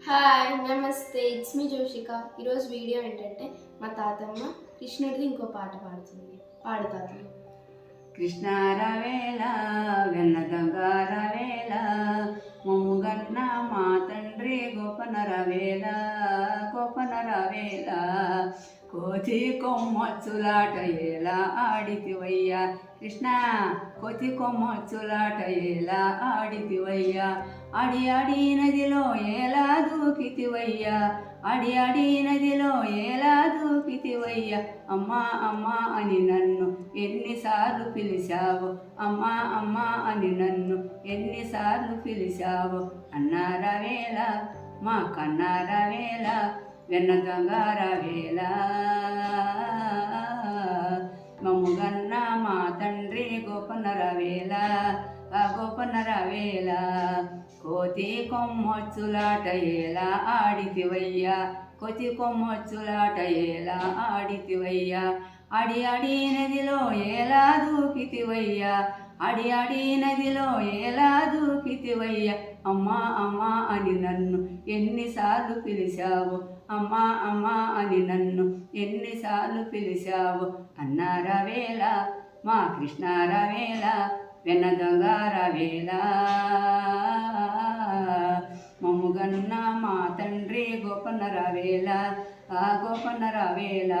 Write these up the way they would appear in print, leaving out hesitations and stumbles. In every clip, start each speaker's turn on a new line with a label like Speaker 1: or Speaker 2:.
Speaker 1: Hi నమస్తే, it's me Joshika. ఈరోజు video ఏంటంటే మా తాతమ్మ కృష్ణుడిది ఇంకో పాట పాడుతుంది. పాడు తాతమ్మ.
Speaker 2: కృష్ణారవేళ వెన్నదంగారవేళ మొమ్ముగన్న మా తండ్రి గోపనరవేళ గోపనరవేళ కోతి కొమ్మచ్చులాట ఎలా ఆడితివయ్యా కృష్ణ కోతి కొమ్మచ్చులాట ఎలా ఆడితివయ్యా అడి అడి నదిలో ఎలా దూకితివయ్యా అడి అడి నదిలో ఎలా దూకితివయ్యా అమ్మా అమ్మా అని నన్ను ఎన్నిసార్లు పిలిచావు అమ్మా అమ్మా అని నన్ను ఎన్నిసార్లు పిలిచావు అన్నారవేళ మా కన్నారవేళ వెన్నదంగారవేళ మమ్ముగన్న మా తండ్రి గోపనరవేళ గోపనరవేళ కోతి కొమ్మొచ్చులాట ఎలా ఆడితివయ్యా కోతి కొమ్మొచ్చులాట ఎలా ఆడితివయ్యా అడి అడి నదిలో ఎలా దూకితివయ్యా అడి అడి నదిలో ఎలా దూకితివయ్యా అమ్మా అమ్మా అని నన్ను ఎన్నిసార్లు పిలిచావు అమ్మా అమ్మా అని నన్ను ఎన్నిసార్లు పిలిచావు అన్నారవేళ మా కృష్ణారవేళ వెన్నదంగారవేళ మమ్ముగన్న మా తండ్రి గోపనరవేళ గోపనరవేళ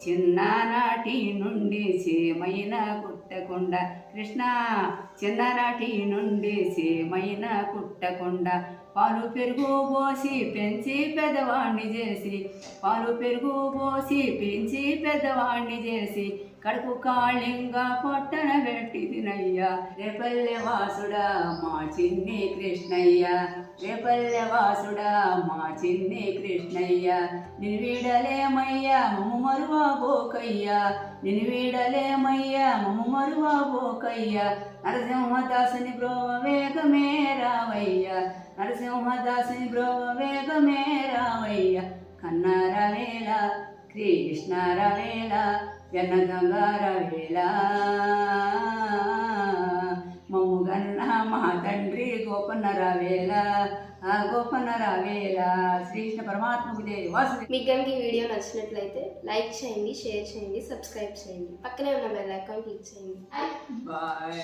Speaker 2: చిన్ననాటి నుండి సేమైన కుట్టకుండా కృష్ణ చిన్ననాటి నుండి సేమైన కుట్టకుండా పాలు పెరుగు పోసి పెంచి పెద్దవాణ్ణి చేసి పాలు పెరుగు పోసి పెంచి పెద్దవాణ్ణి చేసి కడుపు కాళింగా పొట్టన పెట్టి తినయ్యా రేపల్లె వాసుడా మా చిన్ని కృష్ణయ్య రేపల్లె వాసుడా మా చిన్ని కృష్ణయ్య నిన్ను వీడలేమయ్యా మమ్ము మరువబోకయ్యా నిన్ను వీడలేమయ్యా మమ్ము మరువబోకయ్యా నరసింహదాసుని బ్రోవ వేగమే రావయ్యా నరసింహదాసుని బ్రోవ వేగమే రావయ్యా కన్నారవేళ కృష్ణారవేళ వెన్నదంగారవేళ మమ్ముగన్న మా తండ్రి గోపనరవేళ గోపనరవేళ శ్రీకృష్ణ పరమాత్మకు దేవాసు.
Speaker 1: మీకు కనుక ఈ వీడియో నచ్చినట్లయితే లైక్ చేయండి, షేర్ చేయండి, సబ్స్క్రైబ్ చేయండి, పక్కనే ఉన్న బెల్ ఐకాన్ క్లిక్ చేయండి.
Speaker 2: బాయ్.